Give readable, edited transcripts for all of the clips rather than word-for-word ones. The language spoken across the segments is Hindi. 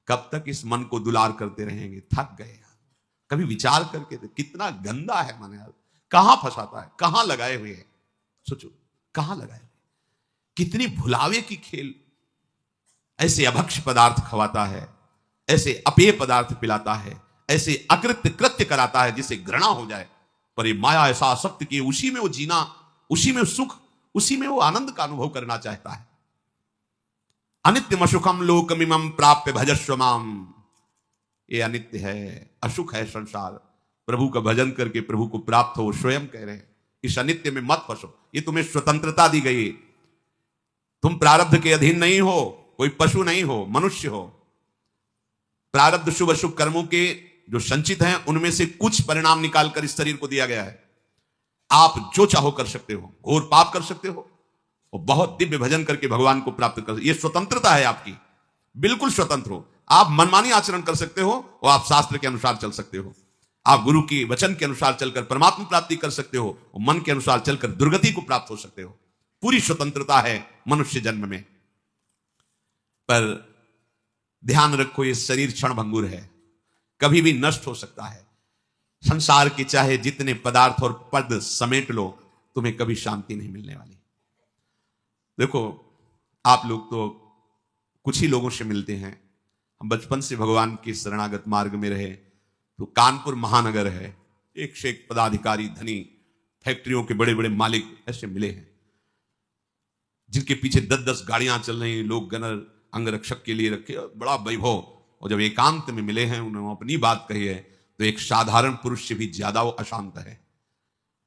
कब तक इस मन को दुलार करते रहेंगे? थक गए। कभी विचार करके तो कितना गंदा है मन यार, कहां फंसाता है, कहां लगाए हुए है। सोचो कहां लगाए हुए, कितनी भुलावे की खेल। ऐसे अभक्ष पदार्थ खवाता है, ऐसे अपेय पदार्थ पिलाता है, ऐसे अकृत्य कृत्य कराता है जिसे घृणा हो जाए। पर ये माया ऐसा आसक्त कि उसी में वो जीना, उसी में सुख, उसी में वो आनंद का अनुभव करना चाहता है। अनित्यम अशुखम लोकमिमं प्राप्य भजस्व माम। ये अनित्य है, अशुख है संसार। प्रभु का भजन करके प्रभु को प्राप्त हो, स्वयं कह रहे हैं इस अनित्य में मत फंसो। ये तुम्हें स्वतंत्रता दी गई है, तुम प्रारब्ध के अधीन नहीं हो, कोई पशु नहीं हो, मनुष्य हो। प्रारब्ध शुभ अशुभ कर्मों के जो संचित हैं उनमें से कुछ परिणाम निकालकर इस शरीर को दिया गया है। आप जो चाहो कर सकते हो, घोर पाप कर सकते हो और बहुत दिव्य भजन करके भगवान को प्राप्त कर, ये स्वतंत्रता है आपकी, बिल्कुल स्वतंत्र हो। आप मनमानी आचरण कर सकते हो और आप शास्त्र के अनुसार चल सकते हो। आप गुरु की वचन के अनुसार चलकर परमात्मा प्राप्ति कर सकते हो और मन के अनुसार चलकर दुर्गति को प्राप्त हो सकते हो। पूरी स्वतंत्रता है मनुष्य जन्म में। पर ध्यान रखो, ये शरीर क्षण भंगुर है, कभी भी नष्ट हो सकता है। संसार के चाहे जितने पदार्थ और पद समेट लो, तुम्हें कभी शांति नहीं मिलने वाली। देखो आप लोग तो कुछ ही लोगों से मिलते हैं। हम बचपन से भगवान के शरणागत मार्ग में रहे, तो कानपुर महानगर है, एक से एक पदाधिकारी, धनी, फैक्ट्रियों के बड़े बड़े मालिक ऐसे मिले हैं जिनके पीछे 10-10 गाड़ियां चल रही, लोग गनर अंगरक्षक के लिए रखे, बड़ा वैभव। और जब एकांत में मिले हैं, उन्होंने अपनी बात कही है, तो एक साधारण पुरुष से भी ज्यादा वो अशांत है।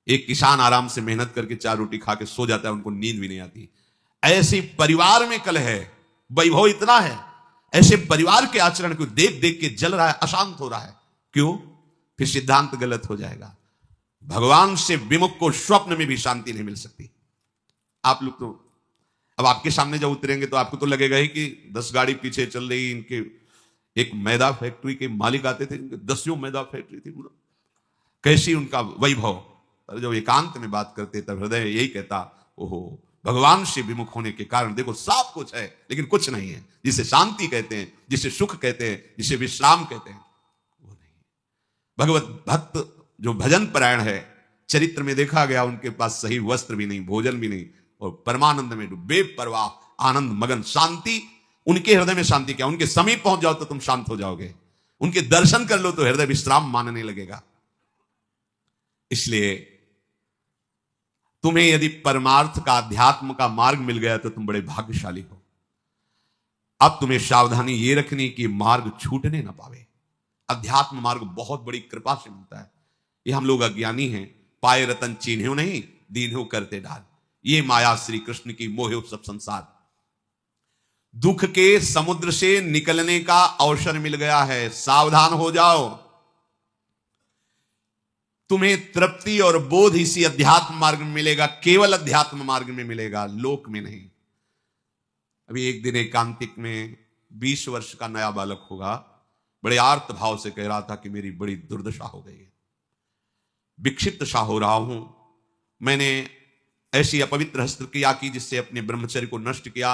एक किसान आराम से मेहनत करके 4 रोटी खा के सो जाता है, उनको नींद भी नहीं आती। ऐसे परिवार में कलह है, वैभव इतना है, ऐसे परिवार के आचरण को देख देख के जल रहा है, अशांत हो रहा है। क्यों? फिर सिद्धांत गलत हो जाएगा। भगवान से विमुख को स्वप्न में भी शांति नहीं मिल सकती। आप लोग तो अब आपके सामने जब उतरेंगे तो आपको तो लगेगा ही कि 10 गाड़ी पीछे चल रही। इनके एक मैदा फैक्ट्री के मालिक आते थे, 10 मैदा फैक्ट्री थी, कैसी उनका वैभव। पर जब एकांत में बात करते तब हृदय यही कहता, ओहो, भगवान से विमुख होने के कारण देखो सब कुछ है लेकिन कुछ नहीं है। जिसे शांति कहते हैं, जिसे सुख कहते हैं, जिसे विश्राम कहते हैं, वो नहीं। भगवत भक्त जो भजन परायण है, चरित्र में देखा गया उनके पास सही वस्त्र भी नहीं, भोजन भी नहीं, और परमानंद में बेपरवाह, आनंद मगन, शांति। उनके हृदय में शांति क्या, उनके समीप पहुंच जाओ तो तुम शांत हो जाओगे, उनके दर्शन कर लो तो हृदय विश्राम मानने लगेगा। इसलिए तुम्हें यदि परमार्थ का, अध्यात्म का मार्ग मिल गया तो तुम बड़े भाग्यशाली हो। अब तुम्हें सावधानी ये रखनी कि मार्ग छूटने ना पावे। अध्यात्म मार्ग बहुत बड़ी कृपा से मिलता है। ये हम लोग अज्ञानी हैं, पाए रतन चीन्ह्यो नहीं, दीन्ह्यो करते डाल। ये माया श्री कृष्ण की मोहे सब संसार। दुख के समुद्र से निकलने का अवसर मिल गया है, सावधान हो जाओ। तुम्हें तृप्ति और बोध इसी अध्यात्म मार्ग में मिलेगा, केवल अध्यात्म मार्ग में मिलेगा, लोक में नहीं। अभी एक दिन एकांतिक में 20 वर्ष का नया बालक होगा, बड़े आर्त भाव से कह रहा था कि मेरी बड़ी दुर्दशा हो गई है, विक्षिप्त सा हो रहा हूं। मैंने ऐसी अपवित्र हस्तक्रिया की जिससे अपने ब्रह्मचर्य को नष्ट किया।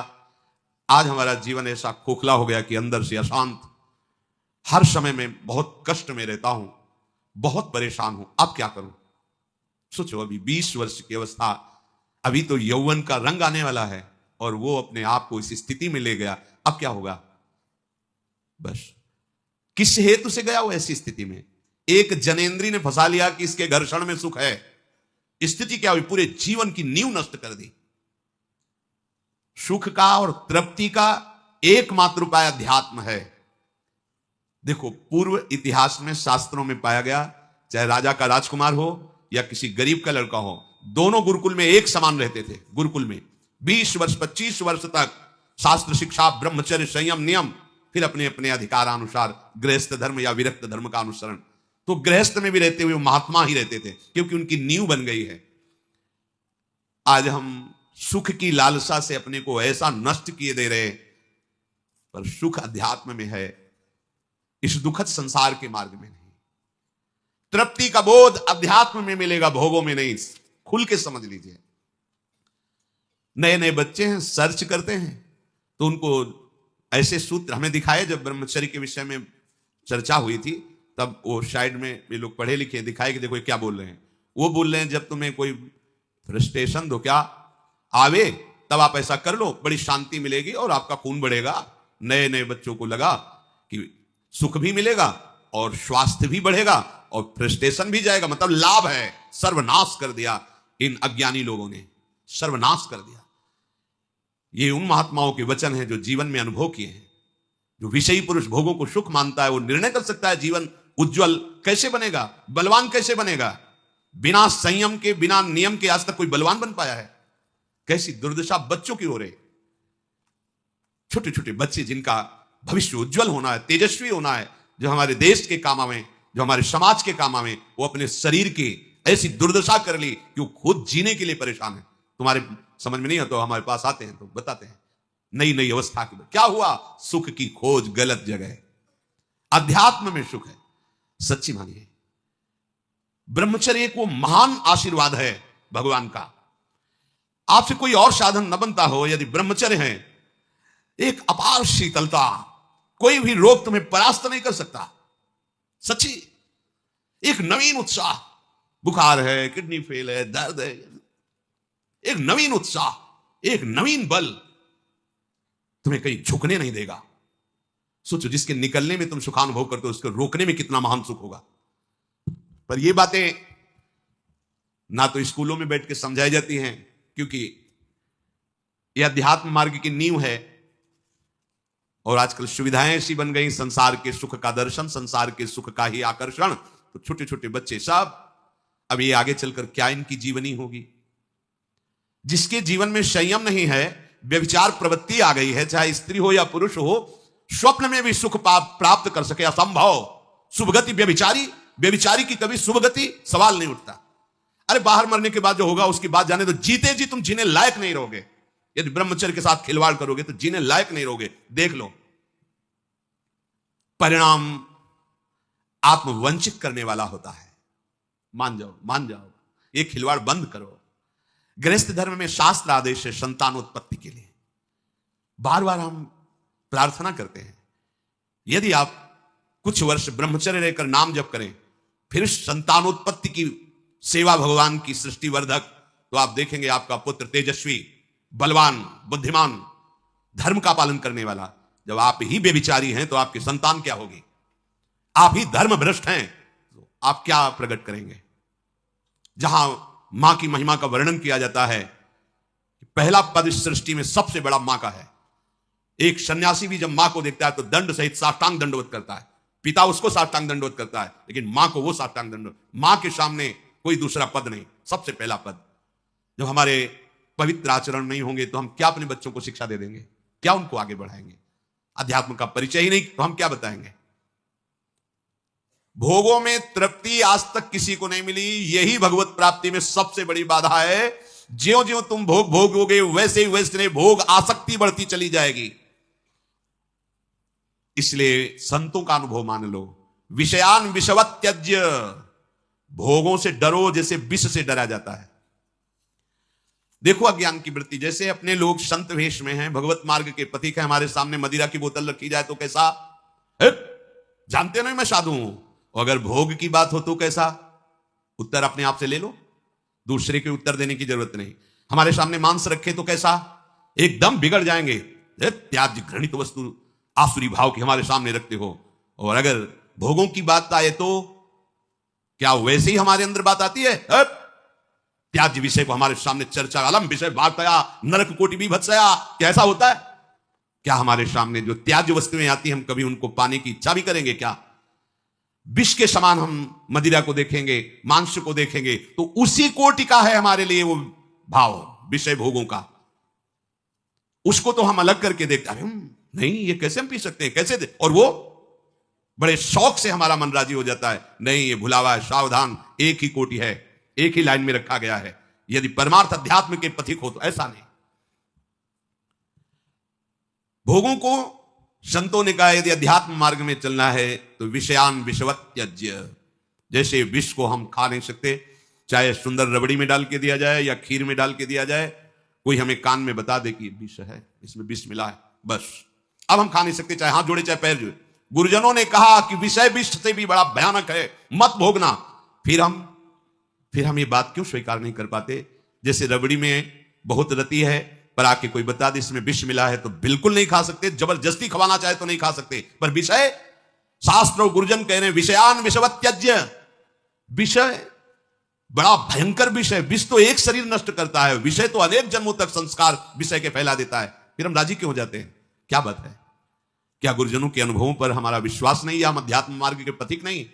आज हमारा जीवन ऐसा खोखला हो गया कि अंदर से अशांत, हर समय में बहुत कष्ट में रहता हूं, बहुत परेशान हूं, अब क्या करूं? सोचो, अभी 20 वर्ष की अवस्था, अभी तो यौवन का रंग आने वाला है और वो अपने आप को इस स्थिति में ले गया, अब क्या होगा? बस किस हेतु से गया वो ऐसी स्थिति में? एक जनेंद्री ने फंसा लिया कि इसके घर्षण में सुख है। स्थिति क्या हुई? पूरे जीवन की नींव नष्ट कर दी। सुख का और तृप्ति का एकमात्र उपाय अध्यात्म है। देखो, पूर्व इतिहास में, शास्त्रों में पाया गया, चाहे राजा का राजकुमार हो या किसी गरीब का लड़का हो, दोनों गुरुकुल में एक समान रहते थे। गुरुकुल में 20 वर्ष 25 वर्ष तक शास्त्र शिक्षा, ब्रह्मचर्य, संयम, नियम, फिर अपने अपने अधिकारानुसार गृहस्थ धर्म या विरक्त धर्म का अनुसरण। तो गृहस्थ में भी रहते हुए महात्मा ही रहते थे, क्योंकि उनकी नींव बन गई है। आज हम सुख की लालसा से अपने को ऐसा नष्ट किए दे रहे, पर सुख अध्यात्म में है, इस दुखद संसार के मार्ग में नहीं। तृप्ति का बोध अध्यात्म में मिलेगा, भोगों में नहीं। खुल के समझ लीजिए। नए नए बच्चे हैं, सर्च करते हैं तो उनको ऐसे सूत्र हमें दिखाए। जब ब्रह्मचर्य के विषय में चर्चा हुई थी तब वो साइड में ये लोग पढ़े लिखे दिखाए कि देखो ये क्या बोल रहे हैं। वो बोल रहे हैं जब तुम्हें कोई फ्रस्ट्रेशन दो क्या आवे तब आप ऐसा कर लो, बड़ी शांति मिलेगी और आपका खून बढ़ेगा। नए नए बच्चों को लगा कि सुख भी मिलेगा और स्वास्थ्य भी बढ़ेगा और फ्रस्ट्रेशन भी जाएगा, मतलब लाभ है। सर्वनाश कर दिया इन अज्ञानी लोगों ने, सर्वनाश कर दिया। ये उन महात्माओं के वचन हैं जो जीवन में अनुभव किए हैं। जो विषयी पुरुष भोगों को सुख मानता है वो निर्णय कर सकता है जीवन उज्जवल कैसे बनेगा, बलवान कैसे बनेगा। बिना संयम के, बिना नियम के आज तक कोई बलवान बन पाया है? कैसी दुर्दशा बच्चों की हो रही। छोटे छोटे बच्चे जिनका भविष्य उज्जवल होना है, तेजस्वी होना है, जो हमारे देश के काम आवे, जो हमारे समाज के काम आवे, वो अपने शरीर की ऐसी दुर्दशा कर ली कि वो खुद जीने के लिए परेशान है। तुम्हारे समझ में नहीं है तो हमारे पास आते हैं तो बताते हैं नई नई अवस्था की क्या हुआ। सुख की खोज गलत जगह, अध्यात्म में सुख है। सच्ची मानिए ब्रह्मचर्य एक वो महान आशीर्वाद है भगवान का। आपसे कोई और साधन न बनता हो, यदि ब्रह्मचर्य है एक अपार शीतलता, कोई भी रोग तुम्हें परास्त नहीं कर सकता। सच्ची एक नवीन उत्साह, बुखार है, किडनी फेल है, दर्द है, एक नवीन उत्साह, एक नवीन बल तुम्हें कहीं झुकने नहीं देगा। सोचो जिसके निकलने में तुम सुखानुभव करते हो उसको रोकने में कितना महान सुख होगा। पर ये बातें ना तो स्कूलों में बैठ के समझाई जाती हैं, क्योंकि यह अध्यात्म मार्ग की नींव है और आजकल सुविधाएं ऐसी बन गई, संसार के सुख का दर्शन, संसार के सुख का ही आकर्षण। तो छोटे छोटे बच्चे सब, अब ये आगे चलकर क्या इनकी जीवनी होगी। जिसके जीवन में संयम नहीं है, व्यभिचार प्रवृत्ति आ गई है, चाहे स्त्री हो या पुरुष हो, स्वप्न में भी सुख प्राप्त कर सके असंभव। शुभगति व्यभिचारी, व्यभिचारी की कभी शुभगति सवाल नहीं उठता। अरे बाहर मरने के बाद जो होगा उसकी बात जाने दो, जीते जी तुम जीने लायक नहीं रहोगे। यदि ब्रह्मचर्य के साथ खिलवाड़ करोगे तो जीने लायक नहीं रहोगे। देख लो परिणाम आत्मवंचित करने वाला होता है। मान जाओ, मान जाओ, ये खिलवाड़ बंद करो। गृहस्थ धर्म में शास्त्र आदेश है संतानोत्पत्ति के लिए। बार बार हम प्रार्थना करते हैं यदि आप कुछ वर्ष ब्रह्मचर्य रहकर नाम जप करें, फिर संतानोत्पत्ति की सेवा भगवान की सृष्टि वर्धक, तो आप देखेंगे आपका पुत्र तेजस्वी, बलवान, बुद्धिमान, धर्म का पालन करने वाला। जब आप ही बेविचारी हैं तो आपकी संतान क्या होगी? आप ही धर्म भ्रष्ट हैं तो आप क्या प्रकट करेंगे? जहां मां की महिमा का वर्णन किया जाता है, पहला पद इस सृष्टि में सबसे बड़ा मां का है। एक सन्यासी भी जब मां को देखता है तो दंड सहित साष्टांग दंडवत करता है। पिता उसको साष्टांग दंडवत करता है, लेकिन मां को वो साष्टांग दंडवत। मां के सामने कोई दूसरा पद नहीं, सबसे पहला पद। जब हमारे पवित्र आचरण नहीं होंगे तो हम क्या अपने बच्चों को शिक्षा दे देंगे? क्या उनको आगे बढ़ाएंगे? अध्यात्म का परिचय ही नहीं तो हम क्या बताएंगे? भोगों में तृप्ति आज तक किसी को नहीं मिली, यही भगवत प्राप्ति में सबसे बड़ी बाधा है। ज्यों ज्यों तुम भोग भोगोगे वैसे ही वैसे भोग आसक्ति बढ़ती चली जाएगी। इसलिए संतों का अनुभव मान लो, विषयान विषवत त्यज्य, भोगों से डरो जैसे विष से डरा जाता है। देखो अज्ञान की वृत्ति, जैसे अपने लोग संत वेश में हैं, भगवत मार्ग के पथिक है, हमारे सामने मदिरा की बोतल रखी जाए तो कैसा? जानते नहीं मैं साधु हूं। और अगर भोग की बात हो तो कैसा? उत्तर अपने आप से ले लो, दूसरे के उत्तर देने की जरूरत नहीं। हमारे सामने मांस रखे तो कैसा? एकदम बिगड़ जाएंगे। त्याज्य घृणित वस्तु आसुरी भाव की हमारे सामने रखते हो। और अगर भोगों की बात आए तो क्या वैसे ही हमारे अंदर बात आती है? त्याज्य विषय को हमारे सामने चर्चा, अलम विषय वार्तया नरक कोटि भी भत्सया, कैसा होता है? क्या हमारे सामने जो त्याज्य वस्तुएं आती हम कभी उनको पाने की इच्छा भी करेंगे क्या? विष के समान हम मदिरा को देखेंगे, मांस को देखेंगे तो उसी कोटि का है हमारे लिए वो भाव विषय भोगों का। उसको तो हम अलग करके देखते हैं, नहीं ये कैसे हम पी सकते हैं, कैसे दे? और वो बड़े शौक से हमारा मन राजी हो जाता है, नहीं ये भुलावा है, सावधान, एक ही कोटि है, एक ही लाइन में रखा गया है। यदि परमार्थ अध्यात्म के पथिक हो तो ऐसा नहीं। भोगों को संतों ने कहा यदि अध्यात्म मार्ग में चलना है तो विषयान विषवत त्यज्य। जैसे विष को हम खा नहीं सकते, चाहे सुंदर रबड़ी में डाल के दिया जाए या खीर में डाल के दिया जाए, कोई हमें कान में बता दे कि विष है, इसमें विष मिला है, बस अब हम खा नहीं सकते, चाहे हाथ जोड़े चाहे पैर जोड़े। गुरुजनों ने कहा कि विषय विष से भी बड़ा भयानक है, मत भोगना। फिर हम ये बात क्यों स्वीकार नहीं कर पाते? जैसे रबड़ी में बहुत रति है, पर आके कोई बता दे इसमें विष मिला है तो बिल्कुल नहीं खा सकते, जबरदस्ती खवाना चाहे तो नहीं खा सकते। पर विषय, शास्त्र और गुरुजन कह रहे हैं विषयान विषवत त्यज्य। विषय बड़ा भयंकर विषय, विष तो एक शरीर नष्ट करता है, विषय तो अनेक जन्मों तक संस्कार विषय के फैला देता है। फिर हम राजी क्यों हो जाते हैं? क्या बात है? क्या गुरुजनों के अनुभवों पर हमारा विश्वास नहीं, या हम अध्यात्म मार्ग के पथिक नहीं?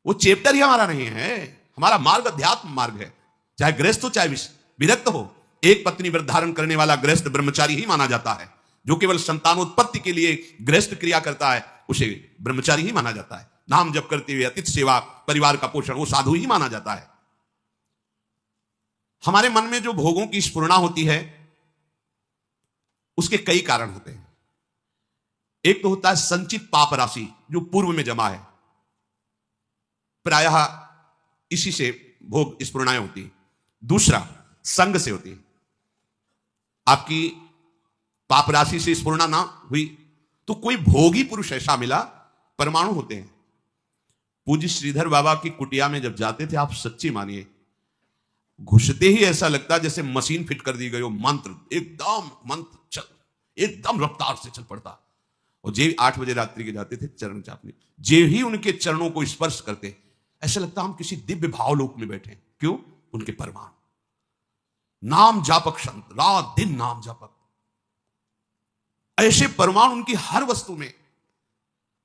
वो चैप्टर ही हमारा नहीं है, हमारा मार्ग अध्यात्म मार्ग है। चाहे गृहस्थ हो चाहे विरक्त हो, एक पत्नी व्रत धारण करने वाला गृहस्थ ब्रह्मचारी ही माना जाता है। जो केवल संतानोत्पत्ति के लिए गृहस्थ क्रिया करता है उसे ब्रह्मचारी ही माना जाता है। नाम जप करते हुए अतिथि सेवा, परिवार का पोषण, वो साधु ही माना जाता है। हमारे मन में जो भोगों की स्फुरणा होती है उसके कई कारण होते हैं। एक तो होता है संचित पाप राशि जो पूर्व में जमा है, प्रायः इसी से भोग स्फुरणाएं होती है। दूसरा संग से होती है। आपकी पाप राशि से स्फुरणा ना हुई तो कोई भोगी पुरुष ऐसा मिला, परमाणु होते हैं। पूज्य श्रीधर बाबा की कुटिया में जब जाते थे, आप सच्ची मानिए, घुसते ही ऐसा लगता जैसे मशीन फिट कर दी गई हो, मंत्र चल एकदम रफ्तार से चल पड़ता। और जे 8 बजे रात्रि के जाते थे चरण चापने, जे ही उनके चरणों को स्पर्श करते ऐसा लगता हम किसी दिव्य भावलोक में बैठे। क्यों? उनके परमाणु, नाम जापक संत, रात दिन नाम जापक, ऐसे परमाणु उनकी हर वस्तु में,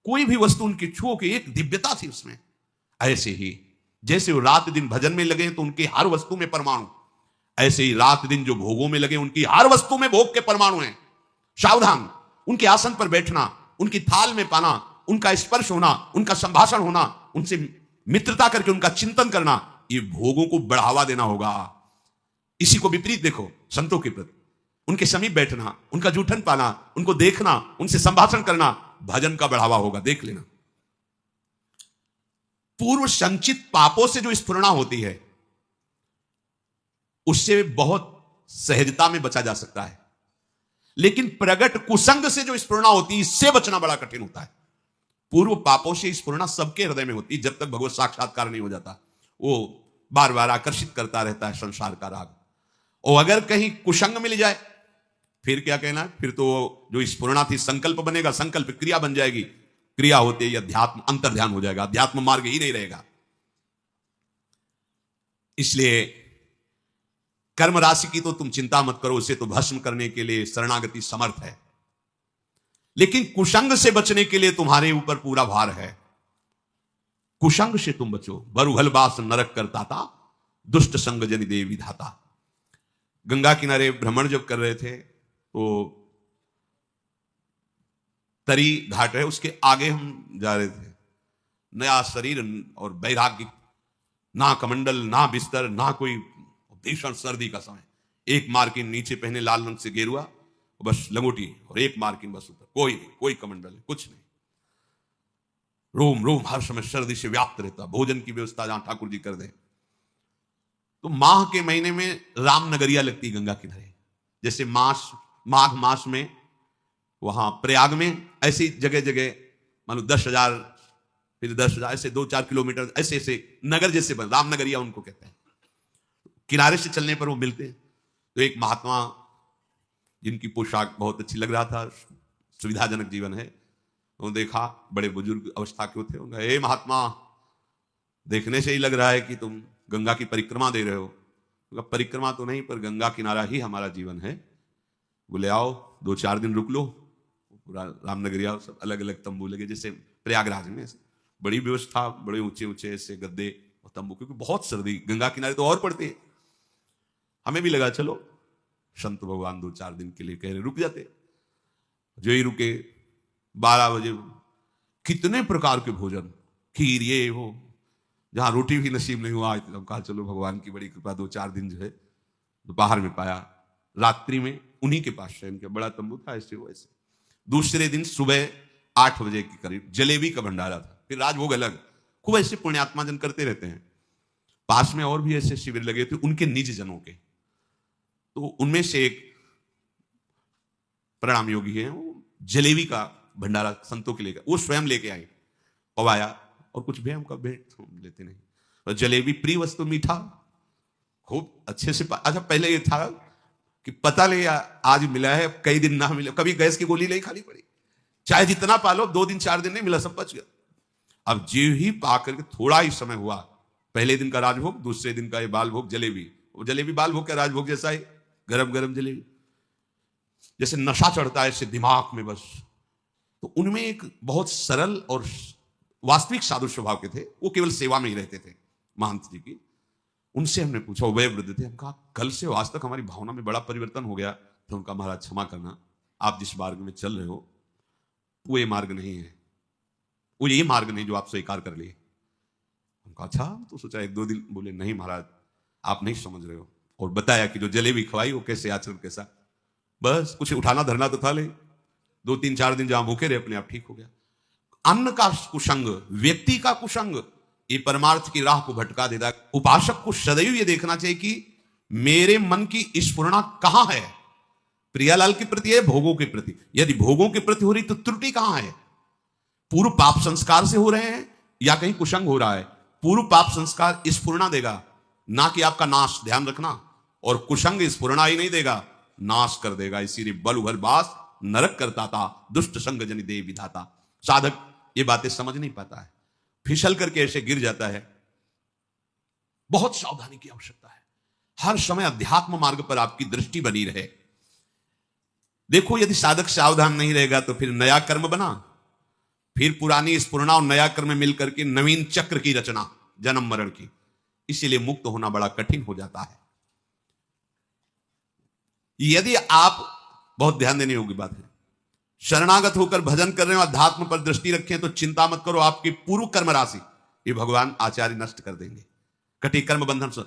कोई भी वस्तु उनकी छुओ के एक दिव्यता थी उसमें। ऐसे ही जैसे वो रात दिन भजन में लगे तो उनकी हर वस्तु में परमाणु, ऐसे ही रात दिन जो भोगों में लगे उनकी हर वस्तु में भोग के परमाणु हैं। सावधान, उनके आसन पर बैठना, उनकी थाल में पाना, उनका स्पर्श होना, उनका संभाषण होना, उनसे मित्रता करके उनका चिंतन करना, ये भोगों को बढ़ावा देना होगा। इसी को विपरीत देखो संतों के प्रति, उनके समीप बैठना, उनका जूठन पाना, उनको देखना, उनसे संभाषण करना, भजन का बढ़ावा होगा। देख लेना, पूर्व संचित पापों से जो स्फुरणा होती है उससे बहुत सहजता में बचा जा सकता है, लेकिन प्रगट कुसंग से जो स्फुरणा होती है इससे बचना बड़ा कठिन होता है। पूर्व पापों से स्फुरणा सबके हृदय में होती है जब तक भगवत साक्षात्कार नहीं हो जाता। वो बार बार आकर्षित करता रहता है संसार का राग। और अगर कहीं कुसंग मिल जाए फिर क्या कहना, फिर तो जो स्फुरणा थी संकल्प बनेगा, संकल्प क्रिया बन जाएगी, क्रिया होते ही अध्यात्म अंतर्ध्यान हो जाएगा, अध्यात्म मार्ग ही नहीं रहेगा। इसलिए कर्म राशि की तो तुम चिंता मत करो, उसे तो भस्म करने के लिए शरणागति समर्थ है, लेकिन कुसंग से बचने के लिए तुम्हारे ऊपर पूरा भार है। कुसंग से तुम बचो, बरुहल बास नरक करता था, दुष्ट संग जनि देव विधाता। गंगा किनारे भ्रमण जब कर रहे थे तो तरी घाट है, उसके आगे हम जा रहे थे। नया शरीर और वैराग्य, ना कमंडल, ना बिस्तर, ना कोई, भीषण सर्दी का समय, एक मार्किन नीचे पहने लाल रंग से गेरुआ, बस लंगोटी, और एक मार्किन बस ऊपर, कोई नहीं, कोई कमंडल नहीं, कुछ नहीं। रोम रोम हर समय सर्दी से व्याप्त रहता। भोजन की व्यवस्था जहां ठाकुर जी कर दे। तो माह के महीने में रामनगरिया लगती गंगा किनारे, जैसे माघ मास में वहां प्रयाग में, ऐसी जगह जगह मान लो 10,000 फिर 10,000 ऐसे 2-4 किलोमीटर ऐसे ऐसे नगर जैसे बन, रामनगरिया उनको कहते हैं। किनारे से चलने पर वो मिलते हैं। तो एक महात्मा जिनकी पोशाक बहुत अच्छी लग रहा था, सुविधाजनक जीवन है, तो देखा, बड़े बुजुर्ग अवस्था के थे। उन्होंने, हे महात्मा, देखने से ही लग रहा है कि तुम गंगा की परिक्रमा दे रहे हो। परिक्रमा तो नहीं, पर गंगा किनारा ही हमारा जीवन है। बोले आओ 2-4 दिन रुक लो। पूरा रामनगरिया सब अलग अलग तंबू लगे, जैसे प्रयागराज में बड़ी व्यवस्था, बड़े ऊंचे ऊंचे ऐसे गद्दे और तंबू, क्योंकि बहुत सर्दी गंगा किनारे तो और पड़ती है। हमें भी लगा चलो संत भगवान 2-4 दिन के लिए कह रहे, रुक जाते। जो ही रुके 12 बजे कितने प्रकार के भोजन, खीर, ये हो, जहां रोटी भी नसीब नहीं हुआ, तो कहा चलो भगवान की बड़ी कृपा 2-4 दिन जो है दोपहर में पाया। रात्रि में उन्हीं के पास शयन किया, बड़ा तंबू था, ऐसे हो ऐसे। दूसरे दिन सुबह 8 बजे के करीब जलेबी का भंडारा था, फिर राजभोग अलग। खूब ऐसे पुण्यात्मा जन करते रहते हैं। पास में और भी ऐसे शिविर लगे थे उनके निज जनों के। तो उनमें से एक प्रणाम योगी है, वो जलेबी का भंडारा संतों के लेकर वो स्वयं लेके आई और आया, और कुछ भी हमका भेंट हम लेते नहीं। और जलेबी प्रिय वस्तु, मीठा खूब अच्छे से अच्छा पहले ये था कि पता नहीं आज मिला है, कई दिन ना मिले, कभी गैस की गोली नहीं खानी पड़ी, चाहे जितना पालो 2 दिन 4 दिन नहीं मिला, सब बच गया। अब जीव ही पा करके थोड़ा ही समय हुआ, पहले दिन का राजभोग, दूसरे दिन का ये बाल भोग जलेबी, वो जलेबी बाल भोग का राजभोग जैसा ही गरम गरम जलेबी, जैसे नशा चढ़ता है ऐसे दिमाग में बस। तो उनमें एक बहुत सरल और वास्तविक साधु स्वभाव के थे, वो केवल सेवा में ही रहते थे महंत जी की। उनसे हमने पूछा, वह वृद्ध थे, हम कहा कल से आज तक हमारी भावना में बड़ा परिवर्तन हो गया। तो उनका महाराज क्षमा करना, आप जिस मार्ग में चल रहे हो वो ये मार्ग नहीं है, वो ये मार्ग नहीं जो आप स्वीकार कर लिए। हम कहा अच्छा, तो सोचा 1-2 दिन, बोले नहीं महाराज आप नहीं समझ रहे हो, और बताया कि जो जलेबी खवाई वो कैसे आचरण कैसा, बस कुछ उठाना धरना तो था, ले 2-3-4 दिन जहां भूखे रहे अपने आप ठीक हो गया। अन्न का कुसंग, व्यक्ति का कुसंग, ये परमार्थ की राह को भटका देता है। उपासक को सदैव ये देखना चाहिए कि मेरे मन की स्फुरणा कहां है, प्रियालाल के प्रति है, भोगों के प्रति, यदि भोगों के प्रति हो रही तो त्रुटि कहां है, पूर्व पाप संस्कार से हो रहे हैं या कहीं कुसंग हो रहा है। पूर्व पाप संस्कार स्फुरणा देगा, ना कि आपका नाश, ध्यान रखना, और कुसंग स्फुरणा ही नहीं देगा, नाश कर देगा। इसीलिए बल उभल बास नरक करता था, दुष्ट संग जनि दे विधाता। साधक ये बातें समझ नहीं पाता है, फिसल करके ऐसे गिर जाता है। बहुत सावधानी की आवश्यकता है, हर समय अध्यात्म मार्ग पर आपकी दृष्टि बनी रहे। देखो यदि साधक सावधान नहीं रहेगा तो फिर नया कर्म बना, फिर पुरानी स्फुरणा और नया कर्म मिलकर के नवीन चक्र की रचना, जन्म मरण की। इसीलिए मुक्त होना बड़ा कठिन हो जाता है। यदि आप, बहुत ध्यान देने योग्य बात है, शरणागत होकर भजन कर रहे हो, अध्यात्म पर दृष्टि रखें, तो चिंता मत करो, आपकी पूर्व कर्म राशि ये भगवान आचार्य नष्ट कर देंगे, कटी कर्म बंधन से।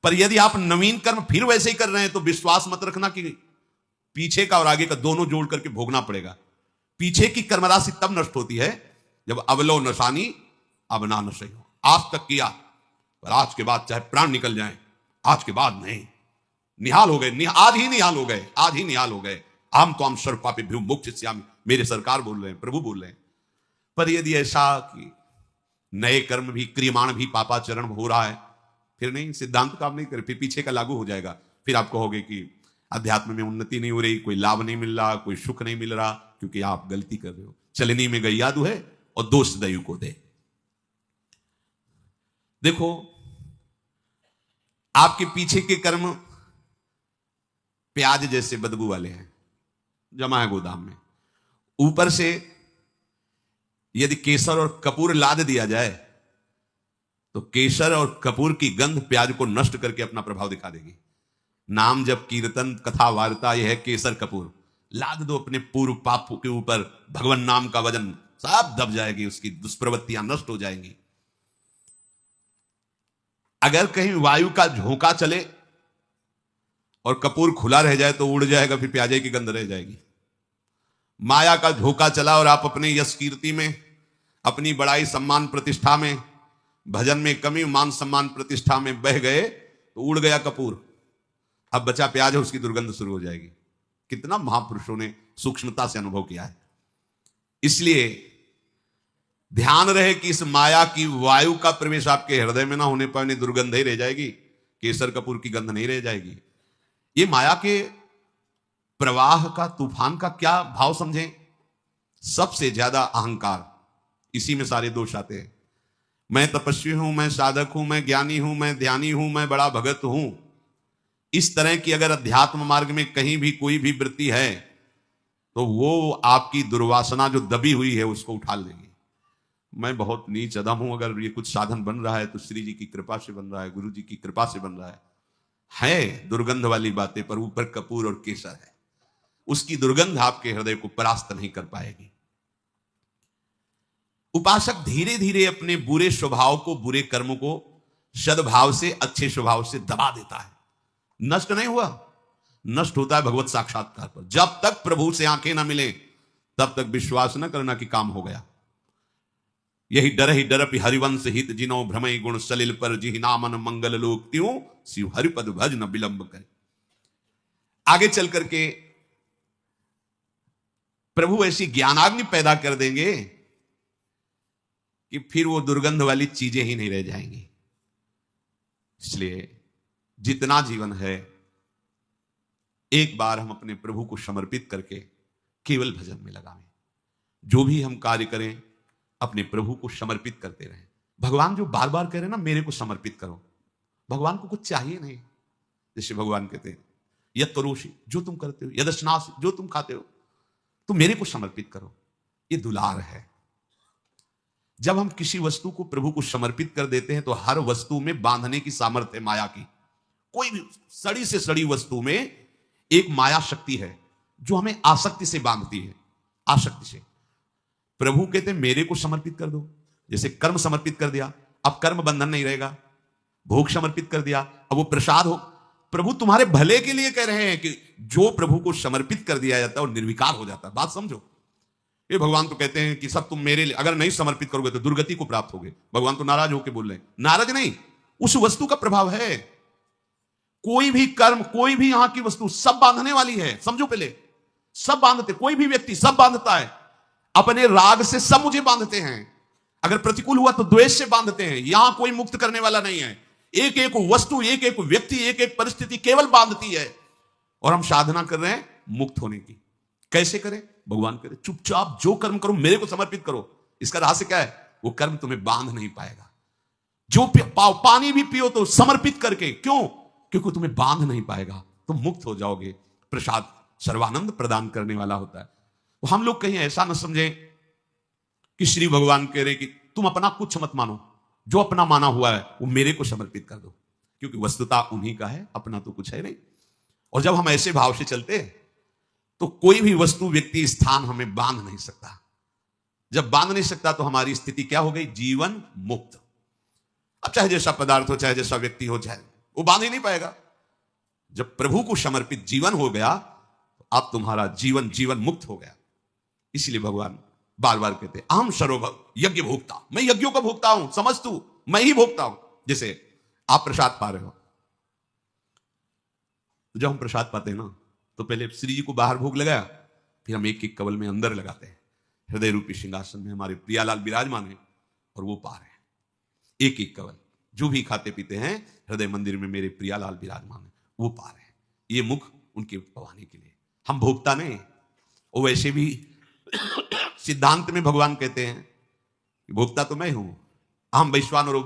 पर यदि आप नवीन कर्म फिर वैसे ही कर रहे हैं तो विश्वास मत रखना कि पीछे का और आगे का दोनों जोड़ करके भोगना पड़ेगा। पीछे की कर्म राशि तब नष्ट होती है जब अवलो नशानी अब ना नशे हो। आज तक किया, पर आज के बाद चाहे प्राण निकल जाए, आज के बाद नहीं, निहाल हो गए, आज ही निहाल हो गए, आज ही निहाल हो गए। हम तो हम सर्व पापी भ्यू मुक्त श्यामी, मेरे सरकार बोल रहे हैं, प्रभु बोल रहे हैं। पर यदि ऐसा कि नए कर्म भी, क्रियमाण भी पापाचरण हो रहा है, फिर नहीं, सिद्धांत काम नहीं करे, फिर पीछे का लागू हो जाएगा। फिर आप कहोगे कि अध्यात्म में उन्नति नहीं हो रही, कोई लाभ नहीं मिल रहा, कोई सुख नहीं मिल रहा, क्योंकि आप गलती कर रहे हो। चलनी में गैया दुहे और दोष दयु को दे। देखो आपके पीछे के कर्म प्याज जैसे बदबू वाले हैं, जमा है गोदाम में, ऊपर से यदि केसर और कपूर लाद दिया जाए तो केसर और कपूर की गंध प्याज को नष्ट करके अपना प्रभाव दिखा देगी। नाम जब कीर्तन कथा वार्ता यह है केसर कपूर, लाद दो अपने पूर्व पाप के ऊपर, भगवान नाम का वजन सब दब जाएगी, उसकी दुष्प्रवृत्तियां नष्ट हो जाएंगी। अगर कहीं वायु का झोंका चले और कपूर खुला रह जाए तो उड़ जाएगा, फिर प्याजे की गंध रह जाएगी। माया का झोंका चला और आप अपने यश कीर्ति में, अपनी बड़ाई सम्मान प्रतिष्ठा में, भजन में कमी, मान सम्मान प्रतिष्ठा में बह गए तो उड़ गया कपूर, अब बचा प्याज है, उसकी दुर्गंध शुरू हो जाएगी। कितना महापुरुषों ने सूक्ष्मता से अनुभव किया है। इसलिए ध्यान रहे कि इस माया की वायु का प्रवेश आपके हृदय में ना होने पर दुर्गंध ही रह जाएगी, केसर कपूर की गंध नहीं रह जाएगी। ये माया के प्रवाह का, तूफान का क्या भाव समझें? सबसे ज्यादा अहंकार, इसी में सारे दोष आते हैं। मैं तपस्वी हूं, मैं साधक हूं, मैं ज्ञानी हूं, मैं ध्यानी हूं, मैं बड़ा भगत हूं। इस तरह की अगर अध्यात्म मार्ग में कहीं भी कोई भी वृत्ति है तो वो आपकी दुर्वासना जो दबी हुई है उसको उठा लेगी। मैं बहुत नीच अधम हूं, अगर ये कुछ साधन बन रहा है तो श्री जी की कृपा से बन रहा है, गुरु जी की कृपा से बन रहा है दुर्गंध वाली बातें, पर ऊपर कपूर और केसर है, उसकी दुर्गंध आपके हृदय को परास्त नहीं कर पाएगी। उपासक धीरे धीरे अपने बुरे स्वभाव को, बुरे कर्म को सद्भाव से, अच्छे स्वभाव से दबा देता है। नष्ट नहीं हुआ, नष्ट होता है भगवत साक्षात्कार पर। जब तक प्रभु से आंखें ना मिले तब तक विश्वास न करना कि काम हो गया। यही डर ही डरप हरिवंश हित जिनो भ्रमय गुण सलिल पर जिहि नामन मंगल लोक त्यों शिव हरिपद भज न विलंब करे। आगे चल करके प्रभु ऐसी ज्ञानाग्नि पैदा कर देंगे कि फिर वो दुर्गंध वाली चीजें ही नहीं रह जाएंगी। इसलिए जितना जीवन है, एक बार हम अपने प्रभु को समर्पित करके केवल भजन में लगावें। जो भी हम कार्य करें अपने प्रभु को समर्पित करते रहें। भगवान जो बार बार कह रहे हैं ना, मेरे को समर्पित करो, भगवान को कुछ चाहिए नहीं। जैसे भगवान कहते हैं यद करोषि, जो तुम करते हो, यदस्नासि, जो तुम खाते हो, तुम मेरे को समर्पित करो। ये दुलार है। जब हम किसी वस्तु को प्रभु को समर्पित कर देते हैं तो हर वस्तु में बांधने की सामर्थ्य माया की। कोई भी सड़ी से सड़ी वस्तु में एक माया शक्ति है जो हमें आसक्ति से बांधती है। आसक्ति से प्रभु कहते हैं मेरे को समर्पित कर दो। जैसे कर्म समर्पित कर दिया, अब कर्म बंधन नहीं रहेगा। भोग समर्पित कर दिया, अब वो प्रसाद हो। प्रभु तुम्हारे भले के लिए कह रहे हैं कि जो प्रभु को समर्पित कर दिया जाता है और निर्विकार हो जाता है। बात समझो। ये भगवान तो कहते हैं कि सब तुम मेरे लिए, अगर नहीं समर्पित करोगे तो दुर्गति को प्राप्त होगे। भगवान तो नाराज होकर बोल रहे हैं। नाराज नहीं, उस वस्तु का प्रभाव है। कोई भी कर्म, कोई भी यहां की वस्तु सब बांधने वाली है। समझो, पहले सब बांधते, कोई भी व्यक्ति सब बांधता है। अपने राग से सब मुझे बांधते हैं। अगर प्रतिकूल हुआ तो द्वेष से बांधते हैं। यहां कोई मुक्त करने वाला नहीं है। एक एक वस्तु, एक एक व्यक्ति, एक एक परिस्थिति केवल बांधती है। और हम साधना कर रहे हैं मुक्त होने की। कैसे करें? भगवान करे चुपचाप जो कर्म करो मेरे को समर्पित करो। इसका रहस्य क्या है? वो कर्म तुम्हें बांध नहीं पाएगा। जो पानी भी पियो तो समर्पित करके। क्यों? क्योंकि तुम्हें बांध नहीं पाएगा, तुम मुक्त हो जाओगे। प्रसाद सर्वानंद प्रदान करने वाला होता है। तो हम लोग कहीं ऐसा न समझें कि श्री भगवान कह रहे कि तुम अपना कुछ मत मानो, जो अपना माना हुआ है वो मेरे को समर्पित कर दो। क्योंकि वस्तुता उन्हीं का है, अपना तो कुछ है नहीं। और जब हम ऐसे भाव से चलते तो कोई भी वस्तु, व्यक्ति, स्थान हमें बांध नहीं सकता। जब बांध नहीं सकता तो हमारी स्थिति क्या हो गई? जीवन मुक्त। अब चाहे जैसा पदार्थ हो, चाहे जैसा व्यक्ति हो, चाहे वो बांध ही नहीं पाएगा। जब प्रभु को समर्पित जीवन हो गया तो अब तुम्हारा जीवन जीवन मुक्त हो गया। इसलिए भगवान बार बार कहते अहम सर्वभव यज्ञ भोक्ता, मैं यज्ञों का भोक्ता हूं। समझ तू, मैं ही भोक्ता हूं। जैसे आप प्रसाद पा रहे हो, तो जब हम प्रसाद पाते हैं ना तो पहले श्री जी को बाहर भोग लगाया, फिर हम एक एक कवल में अंदर लगाते हैं। हृदय रूपी सिंहासन में हमारे प्रियालाल विराजमान है और वो पा रहे हैं एक एक कवल। जो भी खाते पीते हैं हृदय मंदिर में मेरे प्रियालाल विराजमान है, वो पा रहे हैं। ये मुख उनके पवाने के लिए, हम भोगता नहीं। और वैसे भी सिद्धांत में भगवान कहते हैं भोक्ता तो मैं हूं। हम वैश्वानर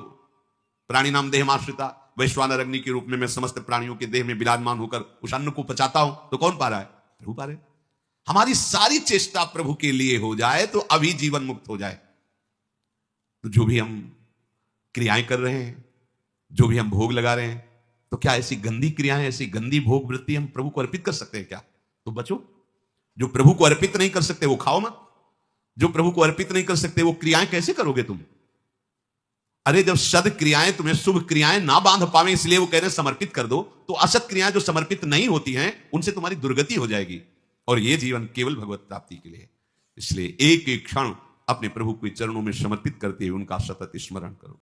प्राणी नाम देहमाश्रिता, वैश्वानर अग्नि के रूप में मैं समस्त प्राणियों के देह में विराजमान होकर उस अन्न को पचाता हूं। तो कौन पा रहा है? प्रभु पा रहे। हमारी सारी चेष्टा प्रभु के लिए हो जाए तो अभी जीवन मुक्त हो जाए। तो जो भी हम क्रियाएं कर रहे हैं, जो भी हम भोग लगा रहे हैं, तो क्या ऐसी गंदी क्रियाएं, ऐसी गंदी भोग वृत्ति हम प्रभु को अर्पित कर सकते हैं क्या? तो बचो। जो प्रभु को अर्पित नहीं कर सकते वो खाओ मत। जो प्रभु को अर्पित नहीं कर सकते वो क्रियाएं कैसे करोगे तुम? अरे जब सद क्रियाएं तुम्हें शुभ क्रियाएं ना बांध पावे, इसलिए वो कह रहे हैं समर्पित कर दो। तो असत क्रियाएं जो समर्पित नहीं होती हैं उनसे तुम्हारी दुर्गति हो जाएगी। और ये जीवन केवल भगवत प्राप्ति के लिए। इसलिए एक एक क्षण अपने प्रभु के चरणों में समर्पित करते हुए उनका सतत स्मरण करो।